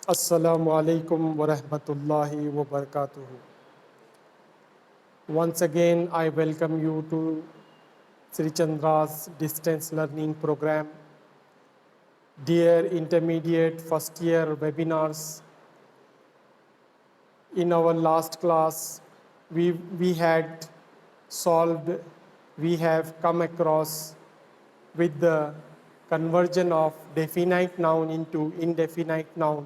Assalamu alaikum wa rahmatullahi wa barakatuhu. Once again, I welcome you to Sri Chandra's distance learning program. Dear intermediate first year webinars, in our last class, we had solved, we have come across with the conversion of definite noun into indefinite noun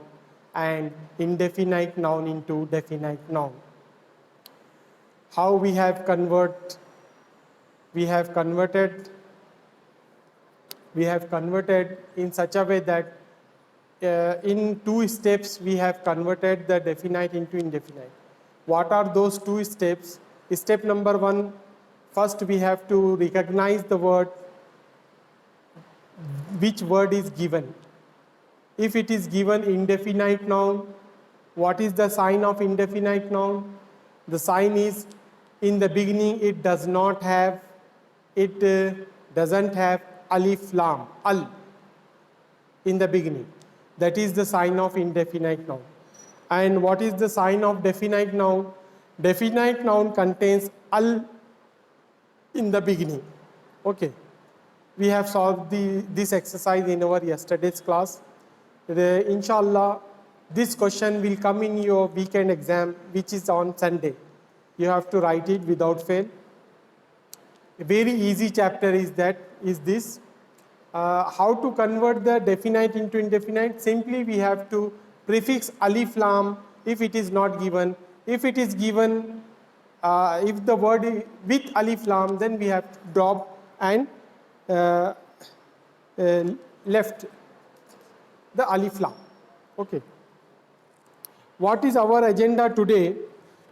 and indefinite noun into definite noun. How we have converted in such a way that in 2 steps we have converted the definite into indefinite. What are those 2 steps? Step number 1, first we have to recognize the word, which word is given. If it is given indefinite noun, what is the sign of indefinite noun? The sign is, in the beginning it doesn't have alif lam, al in the beginning. That is the sign of indefinite noun. And what is the sign of definite noun? Definite noun contains al in the beginning. Okay. We have solved this exercise in our yesterday's class. Inshallah, this question will come in your weekend exam, which is on Sunday. You have to write it without fail. A very easy chapter is this. How to convert the definite into indefinite? Simply we have to prefix alif lam if it is not given. If it is given, if the word is with alif lam, then we have to drop and left the alif lam. Okay. What is our agenda today?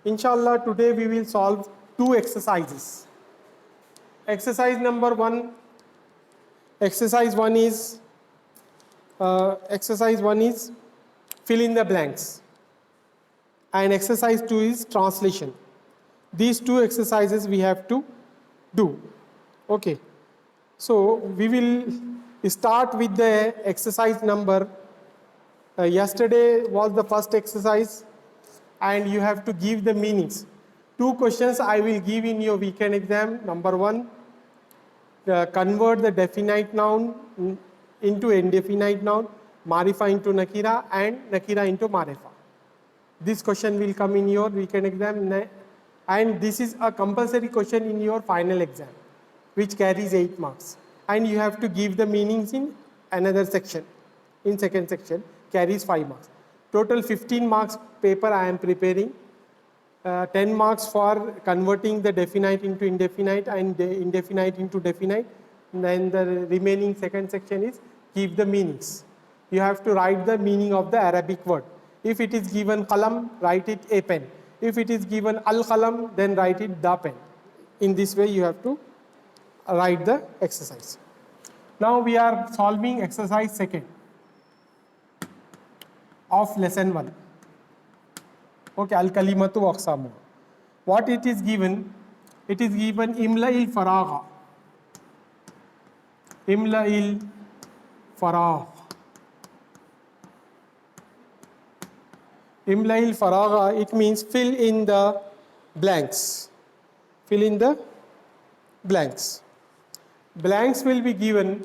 Inshallah, today we will solve 2 exercises. Exercise number 1. Exercise 1 is fill in the blanks, and exercise 2 is translation. These 2 exercises we have to do. Okay. So we will start with the exercise number. Yesterday was the first exercise, and you have to give the meanings. 2 questions I will give in your weekend exam. Number 1, convert the definite noun into indefinite noun, marifa into nakira, and nakira into marifa. This question will come in your weekend exam, and this is a compulsory question in your final exam, which carries 8 marks. And you have to give the meanings in another section. In second section, carries 5 marks. Total 15 marks paper I am preparing. 10 marks for converting the definite into indefinite and the indefinite into definite. And then the remaining second section is give the meanings. You have to write the meaning of the Arabic word. If it is given qalam, write it a pen. If it is given al qalam, then write it the pen. In this way you have to write the exercise. Now we are solving exercise 2 of lesson 1. Okay, al-kalimatu wa aqsamu. What it is given? It is given imla'il faragha. Imla'il faragh. Imla'il faragha, it means fill in the blanks. Fill in the blanks. Blanks will be given.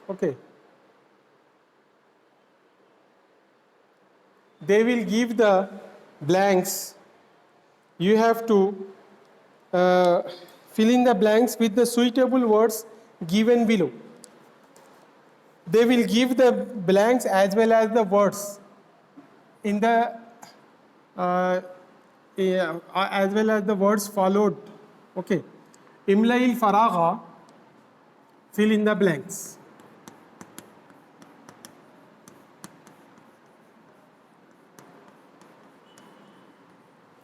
Okay. They will give the blanks. You have to fill in the blanks with the suitable words given below. They will give the blanks as well as the words in the as well as the words followed. Okay. Imla'il faragha, fill in the blanks.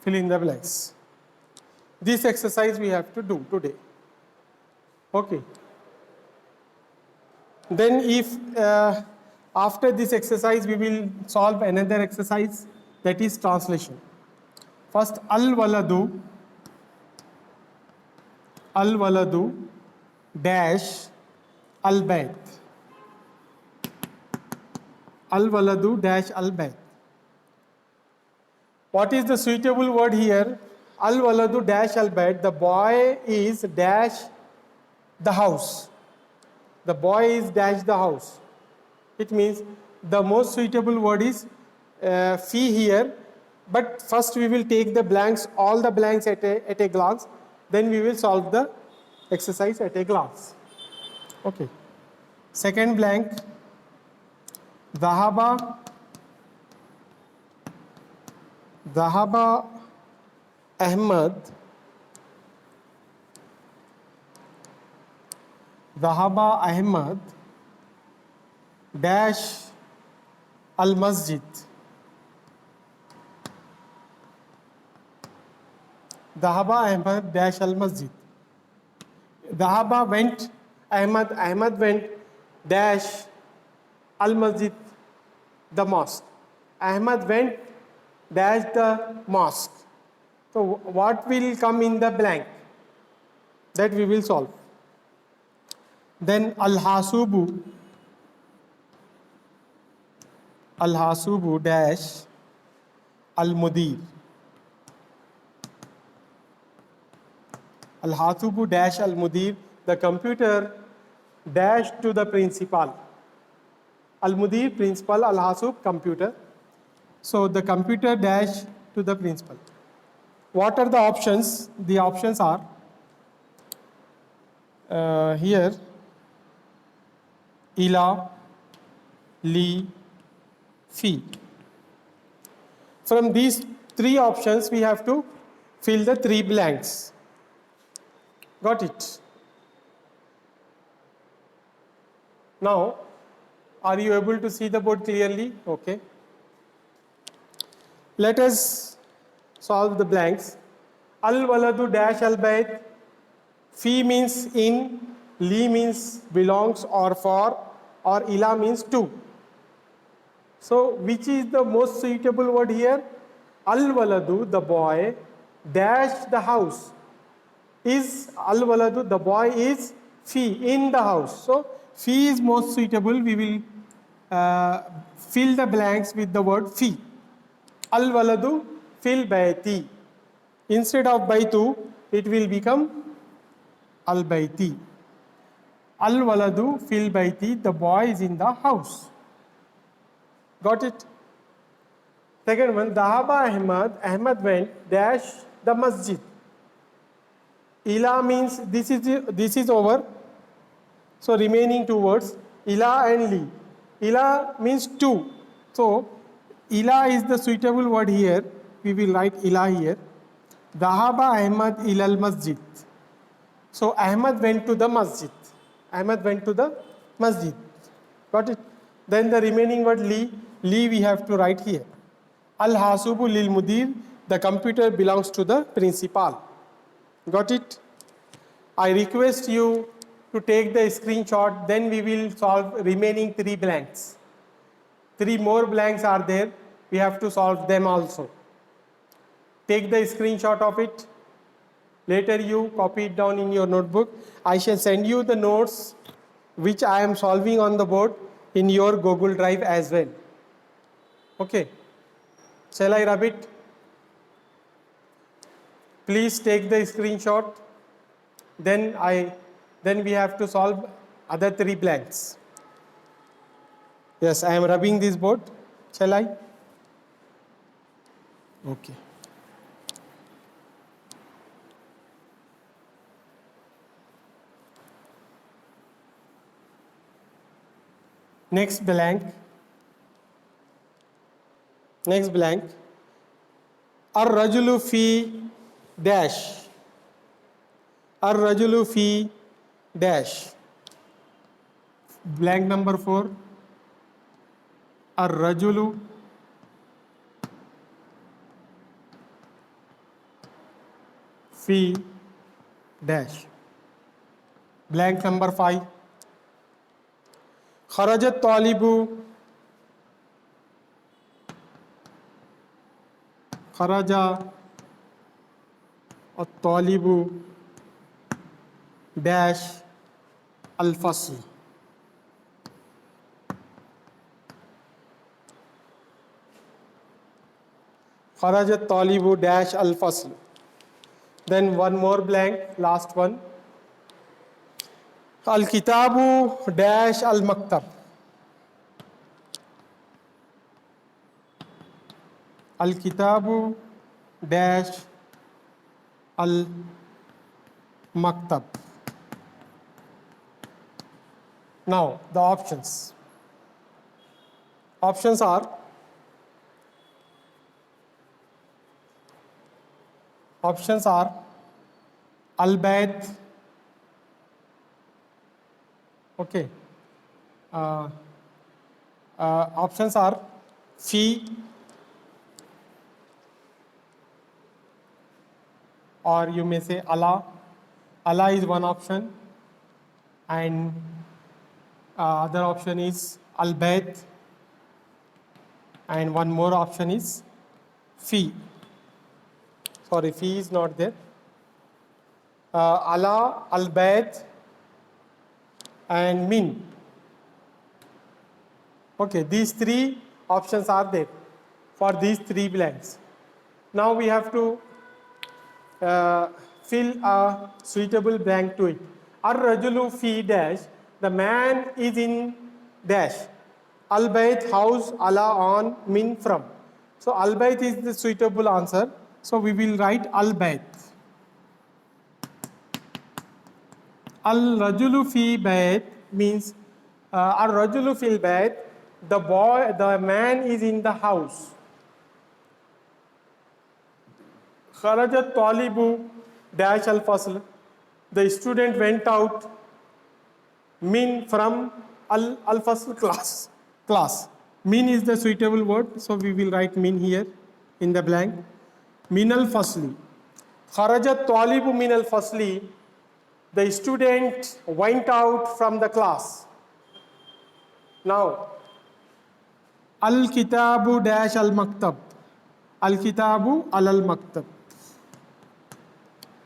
Fill in the blanks. This exercise we have to do today. Okay. Then if after this exercise we will solve another exercise, that is translation. First, al-waladu dash al-bayt. Al-waladu dash al-bayt. What is the suitable word here? Al-waladu dash al-bayt. The boy is dash the house. The boy is dash the house. It means the most suitable word is fi here. But first we will take the blanks, all the blanks at a glance. Then we will solve the exercise at a glance. Okay. Second blank. Dhahaba Ahmad. Dhahaba Ahmad dash al masjid. Dhahaba Ahmad dash al masjid. Dhahaba went, Ahmad went dash al masjid, the mosque. Ahmad went dash the mosque. So what will come in the blank? That we will solve. Then al-hasubu dash al-mudir. Al-hasubu dash al-mudir, the computer dash to the principal. Al-mudir, principal, al-hasub, computer. So the computer dash to the principal. What are the options? The options are here ila, li, fi. From these three options we have to fill the three blanks. Got it? Now, are you able to see the board clearly? Okay. Let us solve the blanks. Al-waladu dash al-bayt. Fi means in, li means belongs or for, or ila means to. So, which is the most suitable word here? Al-waladu, the boy, dash the house. Is al-waladu, the boy is fi, in the house. So, fi is most suitable. We will fill the blanks with the word fi. Al-waladu fil bayti. Instead of baytu, it will become al-bayti. Al-waladu fil bayti, the boy is in the house. Got it? Second one, Dhahaba Ahmad, Ahmad went dash the masjid. Ila means this is over. So remaining two words, ila and li. Ila means to. So ila is the suitable word here. We will write ila here. Dhahaba Ahmad ilal masjid. So Ahmad went to the masjid. Ahmad went to the masjid. Got it? Then the remaining word li we have to write here. Al-hasubu lil mudir, the computer belongs to the principal. Got it? I request you to take the screenshot, then we will solve remaining three blanks. Three more blanks are there, we have to solve them also. Take the screenshot of it. Later you copy it down in your notebook. I shall send you the notes which I am solving on the board in your Google Drive as well. Okay. Shall I rub it? Please take the screenshot. Then we have to solve other three blanks. Yes, I am rubbing this board. Shall I? Okay. Next blank. Ar-rajulu fi dash. Ar-rajulu fi dash. Blank number 4. Ar-rajulu fi dash. Blank number 5. Kharajat talibu. Kharaja at-talibu dash al-fasl. Kharajat talibu dash al fasl. Then one more blank, last one. Al kitabu dash al maktab. Al kitabu dash al maktab. Now the options. Options are al-bayt, okay. Uh, Options are fi, or you may say Allah. Allah is one option, and other option is al-bayt, and one more option is fi. Sorry, fi is not there. Allah, al-bayt, and min. Okay, these three options are there for these three blanks. Now we have to fill a suitable blank to it. Ar-rajulu fi dash, the man is in dash. Al-bayt, house, ala, on, min, from. So al-bayt is the suitable answer. So we will write al-bayt. Al-rajulu fi bayt means ar-rajulu fil bayt, the man is in the house. Kharajat talibu dash al fasl, the student went out, min, from, al fasl, class. Min is the suitable word, so we will write min here in the blank. Min al fasli. Kharajat talibu min al fasli, the student went out from the class. Now, al kitabu dash al maktab, al kitabu al maktab.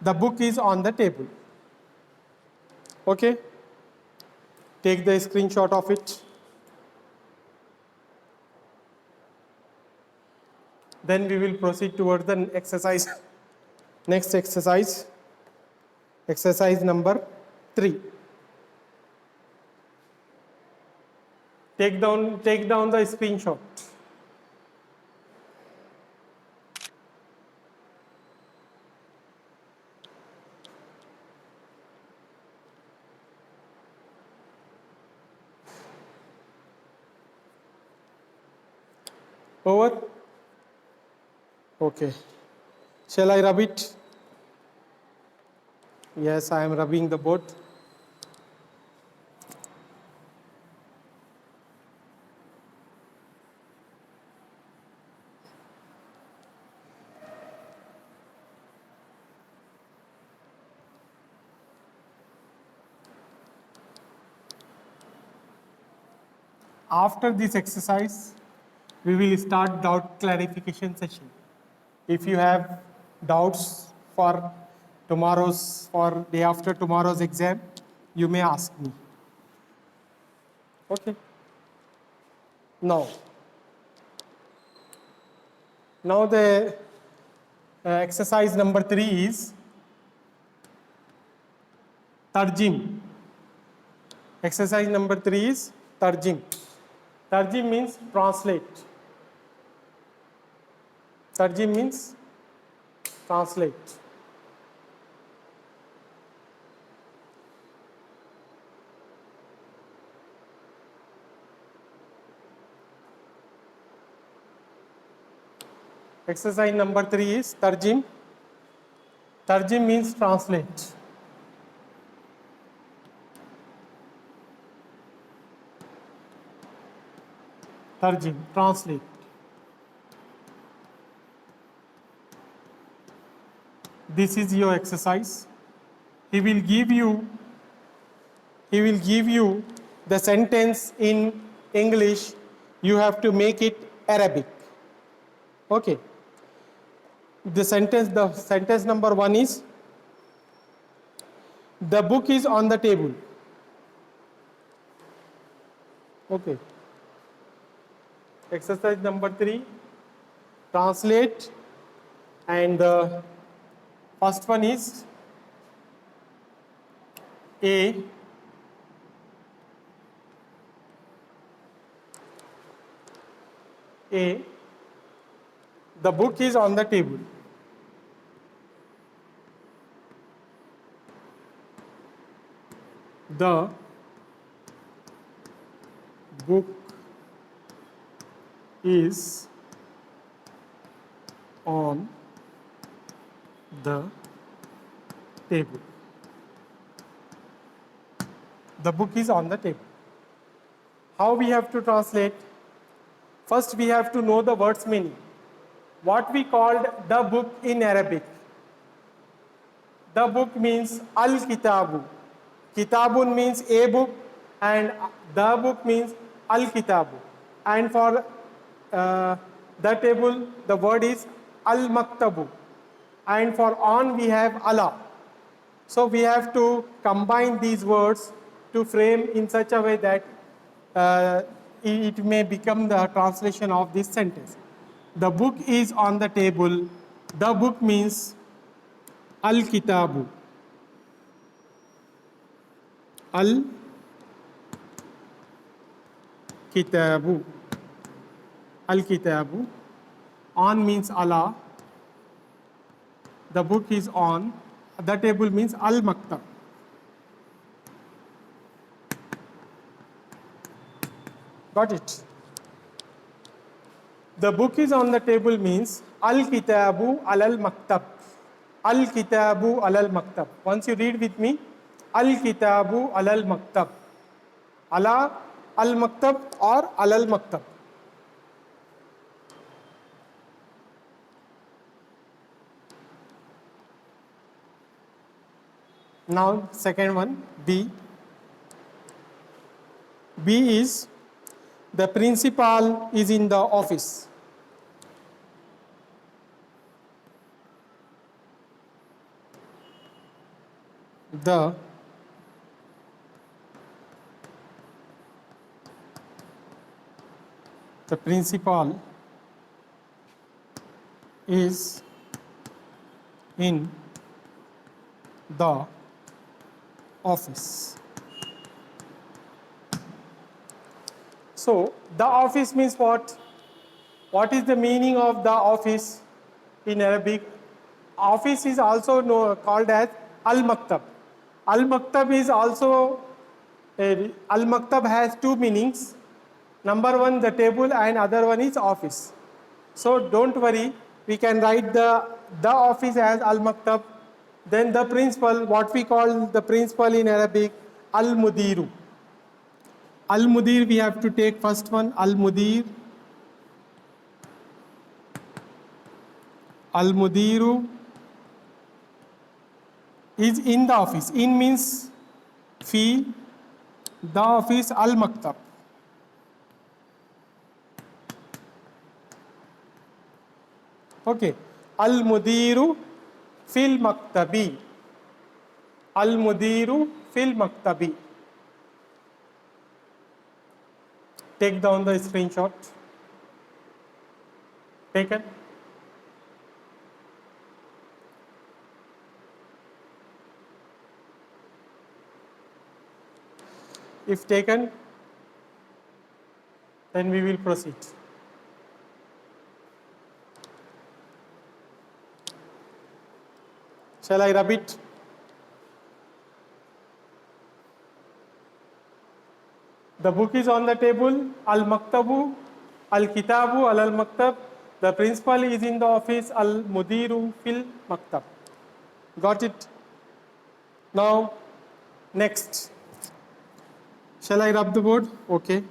The book is on the table. Okay? Take the screenshot of it. Then we will proceed towards the exercise. Next exercise. Exercise number 3. Take down the screenshot. Over? Okay. Shall I rub it? Yes, I am rubbing the board. After this exercise, we will start doubt clarification session. If you have doubts for day after tomorrow's exam, you may ask me. Okay. Now the exercise number 3 is tarjim. Exercise number 3 is tarjim. Tarjim means translate. Tarjim means translate. Exercise number 3 is tarjim. Tarjim means translate. Tarjim, translate. This is your exercise. He will give you the sentence in English. You have to make it Arabic. Okay. The sentence number 1 is, the book is on the table. Okay. Exercise number 3, translate and the first one is A. A. The book is on the table. The book is on the table. The book is on the table. How we have to translate? First, we have to know the word's meaning. What we called the book in Arabic. The book means al-kitabu. Kitabun means a book and the book means al-kitabu. And for the table, the word is al-maktabu. And for on, we have Allah. So we have to combine these words to frame in such a way that it may become the translation of this sentence. The book is on the table. The book means al-kitabu. Al-kitabu. Al-kitabu. On means Allah. The book is on. The table means al-maktab. Got it? The book is on the table means al-kitabu al-maktab. Al-kitabu al-maktab. Once you read with me, al-kitabu al-maktab. Ala al-maktab or al-maktab. Now, second one, B. B is the principal is in the office. The principal is in the office. So, the office means what? What is the meaning of the office in Arabic? Office is also called as al-maktab. Al-maktab is also, al-maktab has two meanings. Number one, the table, and other one is office. So don't worry, we can write the office as al-maktab. Then the principal, what we call the principal in Arabic, al-mudiru. Al-mudir, we have to take first one, al-mudir. Al-mudiru is in the office. In means fi, the office, al-maktab. Okay, al-mudiru fil maktabi. Al-mudiru fil maktabi. Take down the screenshot. Taken. If taken, then we will proceed. Shall I rub it? The book is on the table, al-maktabu, al-kitabu, al-maktab. The principal is in the office, al-mudiru fil maktab. Got it? Now, next. Shall I rub the board? Okay.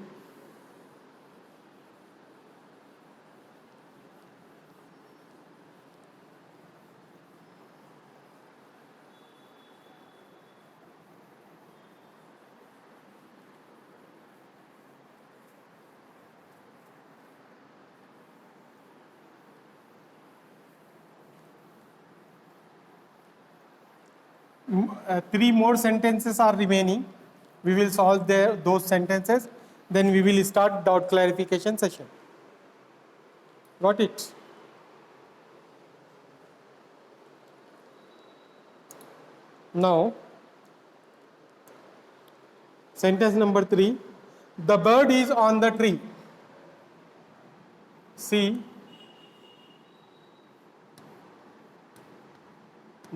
Three more sentences are remaining. We will solve those sentences. Then we will start doubt clarification session. Got it? Now, sentence number 3. The bird is on the tree. See,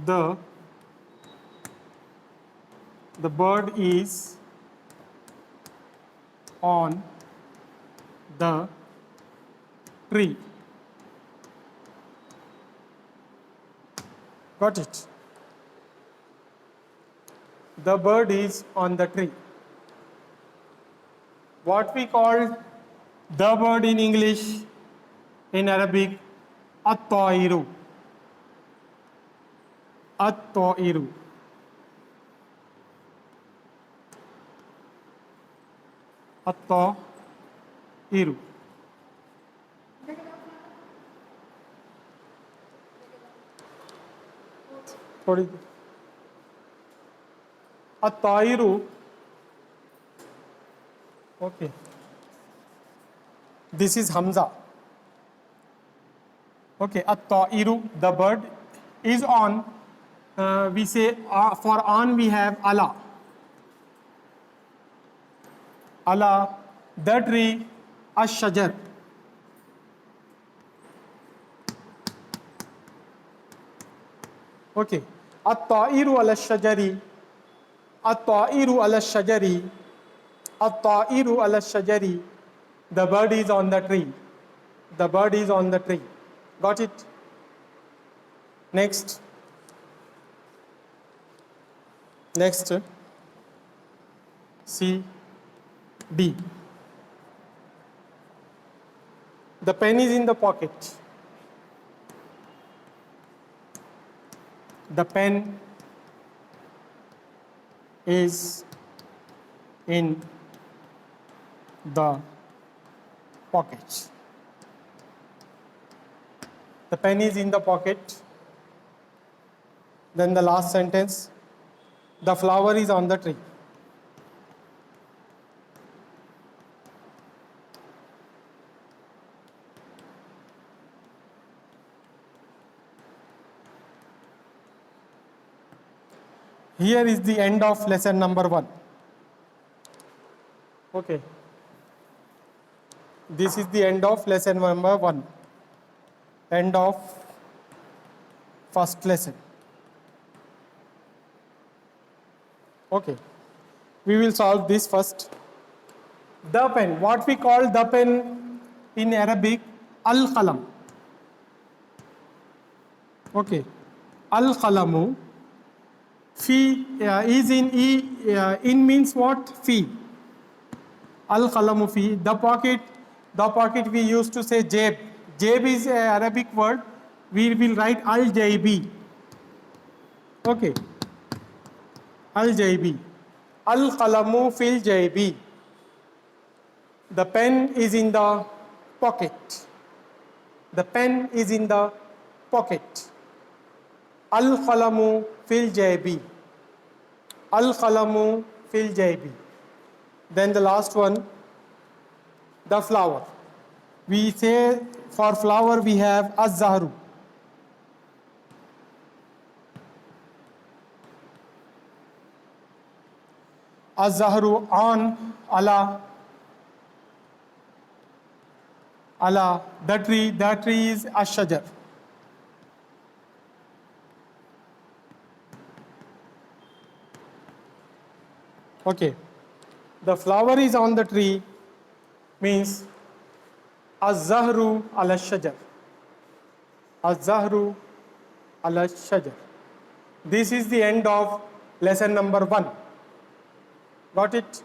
the bird is on the tree. Got it? The bird is on the tree. What we call the bird in English, in Arabic, at-ta'iru. At-ta'iru. At-ta'iru. थोड़ी at-ta'iru. Okay. This is Hamza. Okay, at-ta'iru, the bird, is on. We say for on we have ala. Ala, the tree, ash-shajar. Okay, at-ta'iru ala shajari. At-ta'iru ala shajari. At-ta'iru ala shajari. The bird is on the tree. The bird is on the tree. Got it? Next. Next. C, D. The pen is in the pocket. The pen is in the pocket. The pen is in the pocket. Then the last sentence, the flower is on the tree. Here is the end of lesson number 1. Okay. This is the end of lesson number 1. End of first lesson. Okay. We will solve this first. The pen. What we call the pen in Arabic, al-qalam. Okay. Al-qalamu. Fi is in in means what? Fi. Al-qalamu fi. The pocket we used to say jab. Jab is an Arabic word. We will write al-jaybi. Okay. Al-jaybi. Al-qalamu fil jaybi. The pen is in the pocket. The pen is in the pocket. Al-qalamu fil jaybi. Al-qalamu fil jaybi. Then the last one, the flower. We say for flower we have az-zahru. Az-zahru on, ala. Ala, the tree is ash-shajar. Okay. The flower is on the tree means az-zahru ala shajar. Az-zahru ala shajar. This is the end of lesson number 1. Got it?